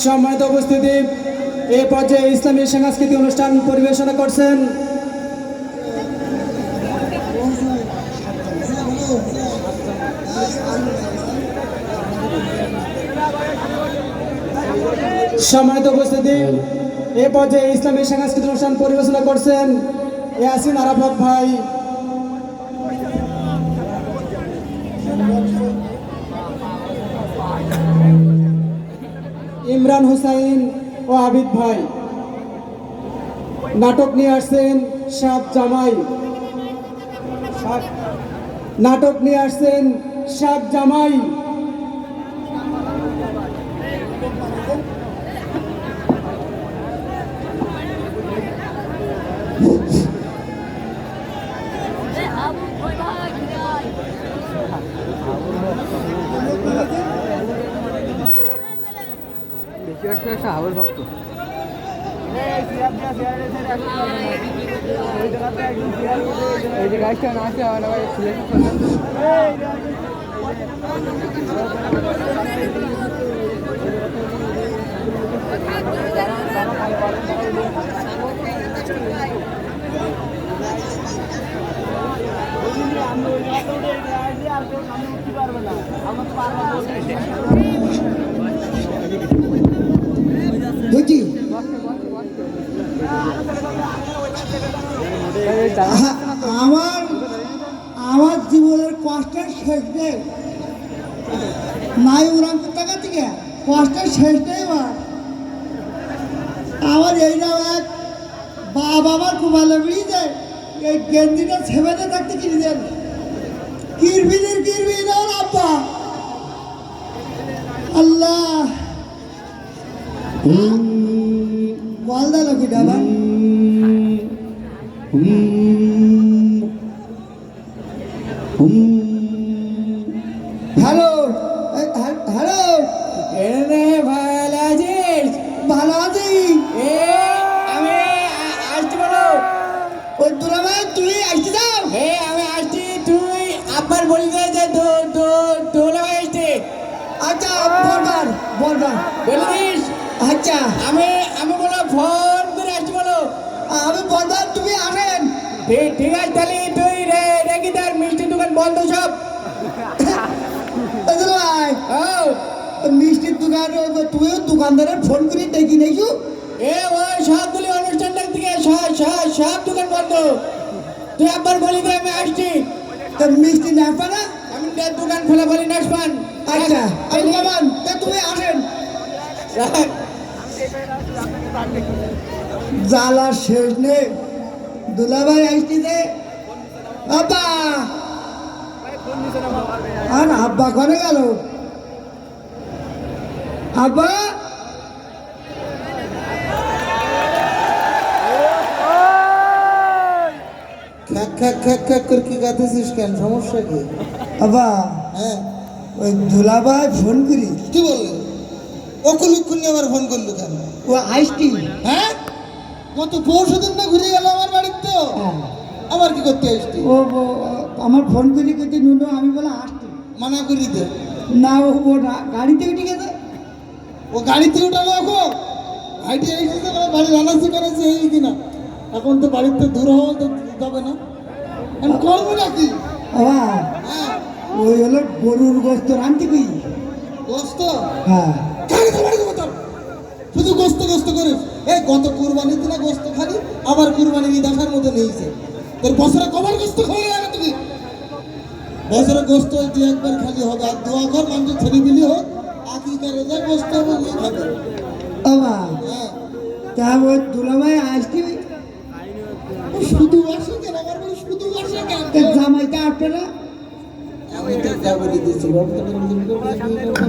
সম্মানিত উপস্থিতি, এই পর্যায়ে ইসলামী সাংস্কৃতিক অনুষ্ঠান পরিবেশনা করছেন ইয়াসিন আরাফাত ভাই, ইমরান হুসাইন ও আবিদ ভাই। নাটক নিয়ে আসছেন সাত জামাই। হাওয়ার ভক্ত এই যে গাছটা না আসে আমার জীবনের কষ্টের শেষ নেই নাই উড়ান টাকা থেকে কষ্টের শেষ নেই। আমার এইটাও এক বাবার কুমালে বেরিয়েছে এই গেঞ্জিটা ছেবেতে থাকতে কিনে দেন কিরবি দেন আব্বা আল্লাহ বল দা লোকি ডাবা হ্যালো হ্যালো ভালো আছি আমি আসছি। বলো ওই দুলাভাই তুমি আসতে যাও। আমি আসছি, তুই আব্বার বলি দে যে দোলা ভাই আসছে। আচ্ছা বলবার বলিস আচ্ছা আমি বলো ফোন করে আসছি। বলো আমি বলবার তুমি আসেন। ঠিক আছে, তাহলে তুই রেখে তার মিষ্টির দোকান বন্ধ সব। দুলাভাই ও মিষ্টির দোকান তুইও দোকানদারের ফোন করে দেখি নাকি ওই সবগুলি অনুষ্ঠানটার থেকে সব দোকান বন্ধ। তুই আব্বার বলি দে আমি আসছি। মিষ্টি না পানা আমি দোকান খোলা বলি নাসপান। আচ্ছা আমি বাবান তুমি আসেন। জ্বালা শেষ নেই দুলাভাই আসছি যে আব্বা আর আব্বা করে গেল আব্বা কি গাতেছিস কেন, সমস্যা কি? আব্বা হ্যাঁ ওই দুলাভাই ফোন করি কি বললি? অকুলুক্ষণি আবার ফোন করলো কেন? ও আসছি। হ্যাঁ গত পরশু দিন না ঘুরে গেল আমার বাড়িতে, আবার কি করতে আসছি? আমার ফোন করি করতে নুনো আমি বলে আসছি মানা করি দে না ও গাড়িতে উঠে গেছে। ও গাড়িতে উঠালো এখন হাইটে এসেছে বাড়ি রান্নাচি করেছে এই কিনা। এখন তো বাড়িতে দূর হওয়া তো যাবে না, এখন করবো নাকি? বাবা হ্যাঁ ওই হলো গরুর গোস্ত রান্তি কই। গোস্ত হ্যাঁ শুধু গোস্ত করিস। এই গত কুরবানির দিনে গোস্ত খালি, আবার কুরবানির ঈদ আসার মতো নিয়েছে। তোর বছরে কবার গোস্ত খাওয়া লাগে তুমি? বছরে গোস্ত দিয়ে একবার খালি হবে, আর দোয়া ঘর মানুষ ছেড়ে দিলি হোক আকি করে যা গোস্ত হবে নিয়ে খাবে। বাবা হ্যাঁ তা ওই দুলাভাই আসছি শুধু আসে কেন? আমার বলে শুধু আসে কেন? জামাইটা আসবে না আমি তো যা বলে দিয়েছি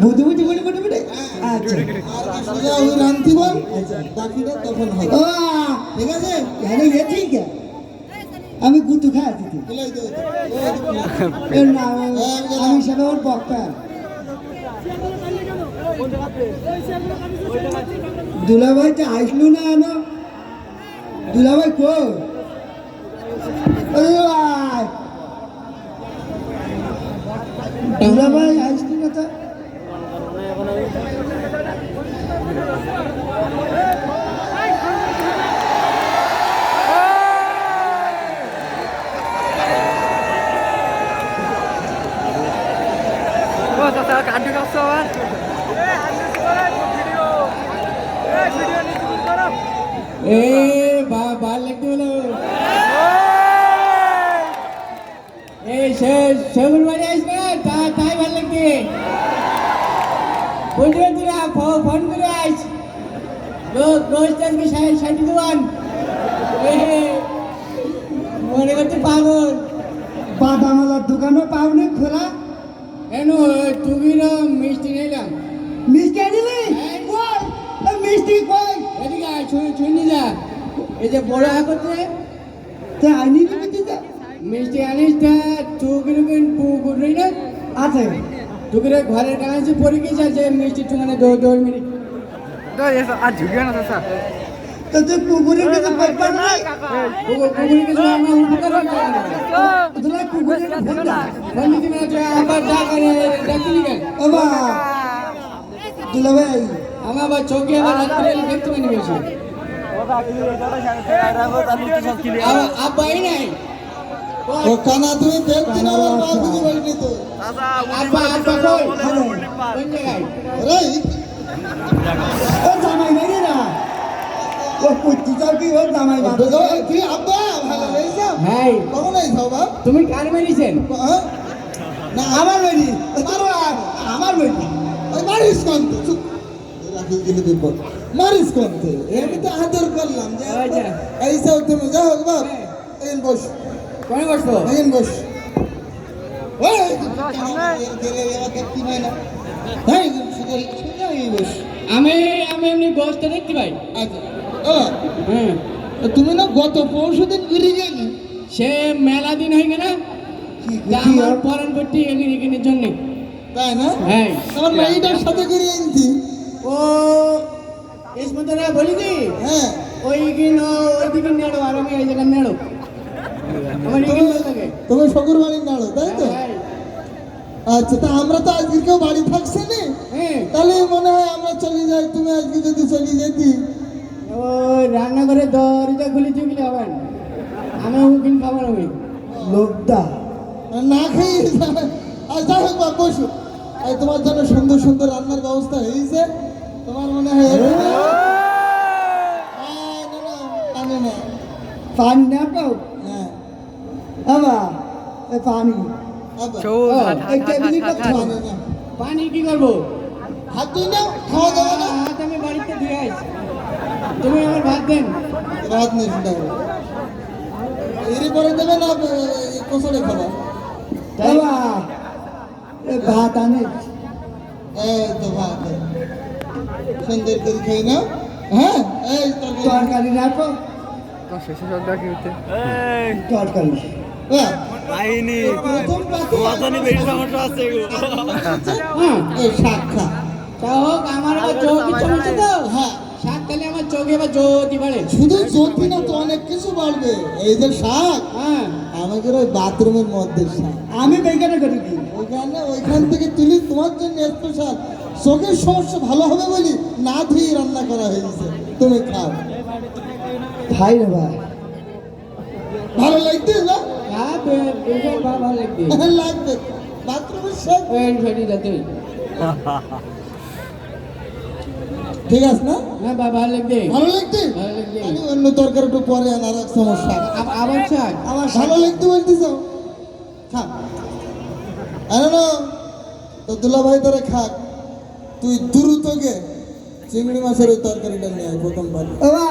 বুঝে বলে আচ্ছা আর সোজা ওই রান্তি বল বাকিটা তখন হবে, ও ঠিক আছে? ঠিক আছে আমি গুতু খাই দিতে বলাই দে না আমি সেটা ওর বক্তা দুলাভাইটা আসলো না না দুলাভাই কই দুলাভাই আসলি না তো এ ভালো লাগতে হলো এই সেগুন বাড়ি আসবে তাই ভালো লাগবে বুঝবে তোরা ফোন করে আস রোজ আজকে 60 দেওয়ান মনে করতে পাগল বাদামালার দোকানও পাওনি খোলা কেন তুমি মিষ্টি নিলাম মিষ্টি আনিলি কই এই মিষ্টি কই এদিকে আয় শুনি যা এই যে বড় করতে তে আইনি নিবি যা মিষ্টি আনিস তা চুকির পুকুর রই না আছে চুকিরে ঘরের কাছে পড়ে গেছে যে মিষ্টি টুকানে 2 মিনিট আর ঝুঁকিও না স্যার তো তুই পুকুরের কাছে পাইপার নাই পুকুরে কিছু আমরা উপকার তোরা পুকুরের ফোন দা ফোন দিতে না তুই আবার ডাকিনি কেন বাবা দুলা ভাই আমার আবার চোখে আবার রাত্রে দেখতে পাইনি বেশি আব্বাই নাই ও কানা তুমি দেখতে না আমার মা খুঁজে পাইনি তো আব্বা কই কোন জায়গায় রে ও জামাই নাই না ও কুত্তি যাও কি ও জামাই না তুই আব্বা ভালো হয়েছে হ্যাঁ কখন আইছ বাবা তুমি কার মেরেছেন হ্যাঁ? না আমার বাড়ি আমার বাড়ি ওই মারিস কন্তে চুপ রাখি গেলে বিপদ মারিস কন্তে আমি তো আদর করলাম যে আচ্ছা। এইসা তুমি যাও বাবা এই বস কোনে বসবো এই বস ওই গেলে এবারে কি নাই না এই সোজা এই বস আমি এমনি গোস্ত দেখতে পাই আচ্ছা ও হ্যাঁ তুমি না গত পরশুদিন ঘুরে গেলি সে মেলা দিন হয়ে গেল যা আমার পরান পট্টি এখানে জন্য তাই না হ্যাঁ আমার মেয়েটার সাথে ঘুরে আনছি ও ইসমতরা বলি কি হ্যাঁ ওইদিকে নেড়ো আর আমি এই জায়গা নেড়ো আমার ইগিন ভালো লাগে তুমি শকুর বাড়ির নাড়ো তাই তো হ্যাঁ, আচ্ছা তা আমরা তো আজকে কেউ বাড়ি থাকছে না হ্যাঁ তাহলে মনে হয় আমরা চলে যাই তুমি আজকে যদি চলে যেতি ওই রান্নাঘরে দরজা খুলে চুকলে হবেন আমি উকিন খাবার আমি লোকটা না খেয়ে আর যাই হোক বাপ বসু এই তোমার জন্য সুন্দর সুন্দর রান্নার ব্যবস্থা হয়েছে তোমার মনে হয় না, না, পানি না পাও হ্যাঁ বাবা এ পানি আবার এই টেবিলটা মানে না পানি কি করবো হাত ধুই না খাওয়া দাওয়া না হাত আমি বাড়িতে ধুয়ে আসি তুমি আমার ভাত দেন রাত নেই সেটা এরই পরে দেবে না কষলে খাবা বাবা এ ভাত আনে এই তো ভাত সুন্দর করে খাই না হ্যাঁ এই তরকারি তরকারি না পাও শেষে সব ডাকি উঠে তরকারি হ্যাঁ, আইনি প্রথম পাতে বেশি সমস্যা আছে হ্যাঁ এই শাক খা তা হোক আমার আবার চোখ ইচ্ছা হচ্ছে তো হ্যাঁ শাক খেলে আমার চোখে এবার জ্যোতি বাড়ে শুধু জ্যোতি না তো অনেক কিছু বাড়বে এই যে শাক হ্যাঁ আমাদের ওই বাথরুমের মধ্যে শাক আমি বেকারে করি কি ওইখান থেকে তুলি তোমার জন্য স্পেশাল চোখের সমস্যা ভালো হবে বলি না ধুয়ে রান্না করা হয়েছে তুমি খাও ভাই রে ভাই ভালো লাগবে না হ্যাঁ বেশি ভালো লাগবে লাগবে বাথরুমের শাক ওই ফেটি যাতে ঠিক আছে না হ্যাঁ ভালো লাগবে ভালো লাগবে ভালো লাগবে আমি অন্য তরকারি একটু পরে আনার এক সমস্যা আবার শাক আমার ভালো লাগতে বলতেছ খা আরে না তো দুলা ভাই তোরা খাক তুই দ্রুত গে চিংড়ি মাছের ওই তরকারিটা নিয়ে আয় প্রথমবার বাবা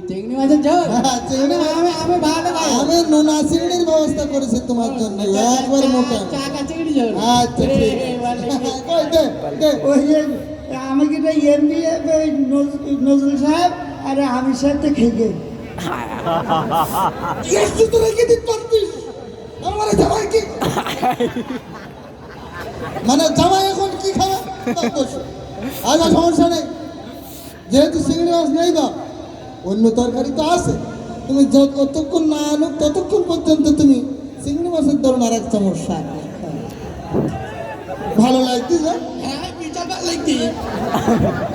চিংড়ি মাছের ঝোল হ্যাঁ, চিংড়ি মাছ। আমি ভালো খাই আমি নোনা চিংড়ির ব্যবস্থা করেছি তোমার জন্য একবার মোটা চাকা চিংড়ি ঝোল আচ্ছা রে, ঠিক ভালো লাগবে। আছে। কই দে দে ওই যে আমাকে তো এমনি নজরুল সাহেব আরে আমি সাথে খেয়ে একটু তো রেখে দিতে পারতিস আমার জামাই কি মানে জামাই এখন কি খাবে আচ্ছা সমস্যা নেই যেহেতু চিংড়ি মাছ নেই বা অন্য তরকারি তো আছে তুমি যতক্ষণ না আনুক ততক্ষণ পর্যন্ত তুমি চিংড়ি মাছের ধরুন আর এক চামচ শাক ভালো লাগছে না হ্যাঁ পিঠা ভালো লাগবে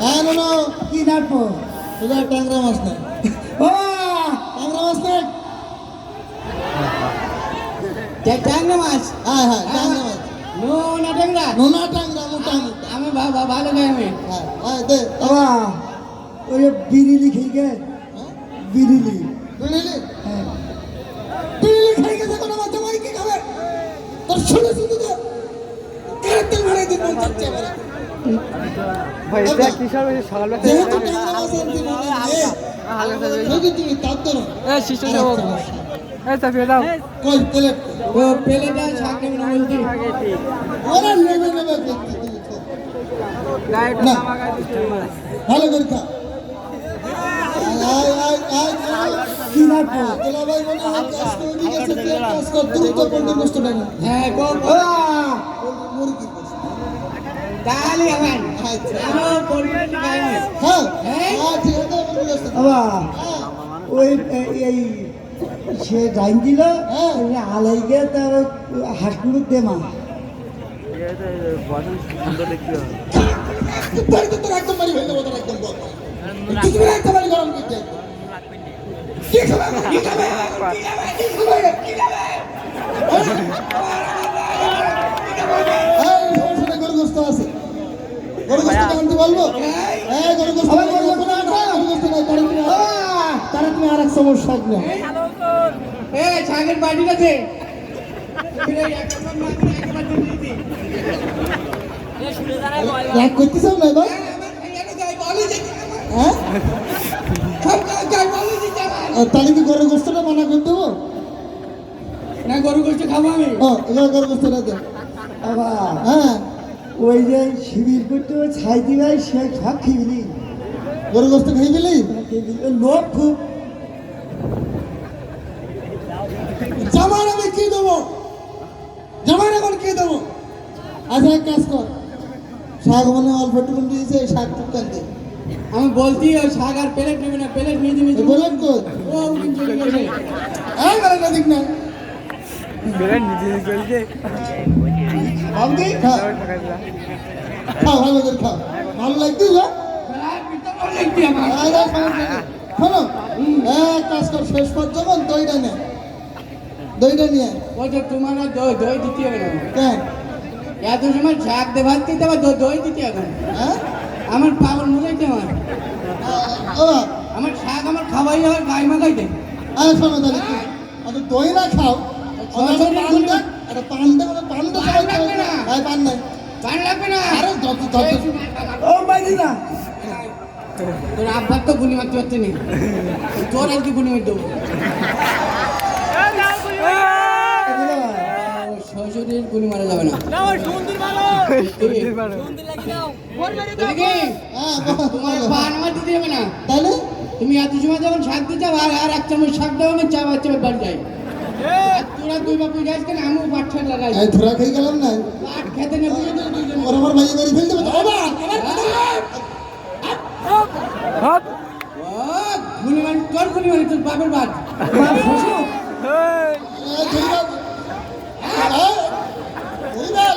হ্যাঁ না কি নাটবো শুধু ট্যাংরা মাছ নেই বাবা ট্যাংরা মাছ নেই ট্যাংরা মাছ হ্যাঁ হ্যাঁ ট্যাংরা মাছ নো না ট্যাংরা নোনা ট্যাংরা মোটা মোটা আমি ভালো খাই আমি হ্যাঁ হ্যাঁ দে বাবা ওই যে বিরিলি খেয়ে গে বিরিলি বুঝলি হ্যাঁ বিড়ি খাই গেছে কোনো মাঝে মাই কি খাবে তোর শুনে শুনে তো ক্যারেক্টার ভরে দিন মন চাচ্ছে আমার ভাই এটা কিসের বেশি সকালবেলা যেহেতু টাকা আছে দিন হালকা যদি তুমি তার ধরো এ শিশু সব এ চাপিয়ে দাও কই প্লেট ও প্লেটে শাক নেবে না বলছি ওরা নেবে নেবে দেখতে তুমি তো। লাইট না। লাগাই দিতে ভালো করে খা আয় আয় আয় আয় কি না কো তোলা ভাই মনে হয় কাজ করে দিয়ে গেছে তুই এক কাজ কর দ্রুত পল্টন গোষ্ঠ ডাকা হ্যাঁ কো মুরগি গোষ্ঠ তাহলে আমার আচ্ছা আমার পরিবার খাইনি হ্যাঁ হ্যাঁ? হ্যাঁ ঠিক আছে মুরগি গোষ্ঠ বাবা ওই এই সে ডাইন দিল হ্যাঁ। আলাই গে তার হাসগুলো দে মা বসন সুন্দর দেখতে হবে বাড়িতে তোর একদম বাড়ি হয়ে যাবো তোর একদম বল কিছু না একটা বাড়ি গরম করতে কি খাবে কি খাবে কি খাবে কি খাবে এই সমস্যা গরু গোস্ত আছে গরু গোস্ত আনতে বলবো এই গরু গোস্ত গরু গোস্ত নাই তারা তুমি আর এক সমস্যা না এ শাকের বাটিটা দে ফিরে একটা সব না করে একবার দিয়ে দিতি এক করতেছ না ভাই আমার খাইয়ানো যাই বলি যে হ্যাঁ সব যাই বলি যে আমার তাহলে কি গরু গোস্তটা মানা করে দেবো না গরু গোষ্ঠ খাবো আমি এবার গরু গোস্তটা দে বাবা হ্যাঁ ওই যে শিবির করতে ওই ছাই দিবাই সে সব খিবলি গরু গোস্ত খাই পেলি লোক খুব জামার আমি কি দেবো জামার এখন কি দেবো আচ্ছা এক কাজ কর শাক মানে অল্প একটু দিয়েছে শাক টুকান দে আমি বলছি ওই শাক আর প্লেট নেবে না প্লেট নিয়ে দিবি বলেন তো ও কিন্তু চলে গেছে এই গেল না দিক না বেরে নিজে চলছে আমদি খা খাও ভালো করে খাও ভালো লাগছে যা দেখবি আমার শোনো এক কাজ কর শেষ পর যখন দইটা নে দইটা নিয়ে ওই যে তোমার আর দই দই দিতে হবে না কেন এত সময় শাক দেবার দিতে হবে দই দিতে হবে হ্যাঁ আমার পাগল মুজাইতে আমার ও আমার শাক আমার খাওয়াই হবে গায়ে মাখাইতে আরে শোনো তাহলে কি অত দই না খাও পান দে পান লাগবে না। পান নাই পান লাগবে না আরে যত যত ও মাইদি না তোর আব্বার তো গুলি মারতে পারছে না তোর আর কি গুলি মারতে দেবো শ্বশুরের গুলি মারা যাবে না এদিকে, হ্যাঁ তোমার পান আমার দিতে হবে না তাহলে তুমি এত সময় যখন শাক দিতে আর আর এক চামচ শাক দাও আমি চা বাচ্চা বাড়ি যাই আর তোরা দুই বাপু যাস কেন আমিও পাট শাক লাগাই এই ধরা খেয়ে গেলাম না পাট খেতে না বুঝে তো দুইজন ওর আমার ভাই বাড়ি ফেলতে হবে বাবা হপ গুলি মারি তোর গুলি মারি তোর বাপের বাদ এই ধরিবাল ধরিবাল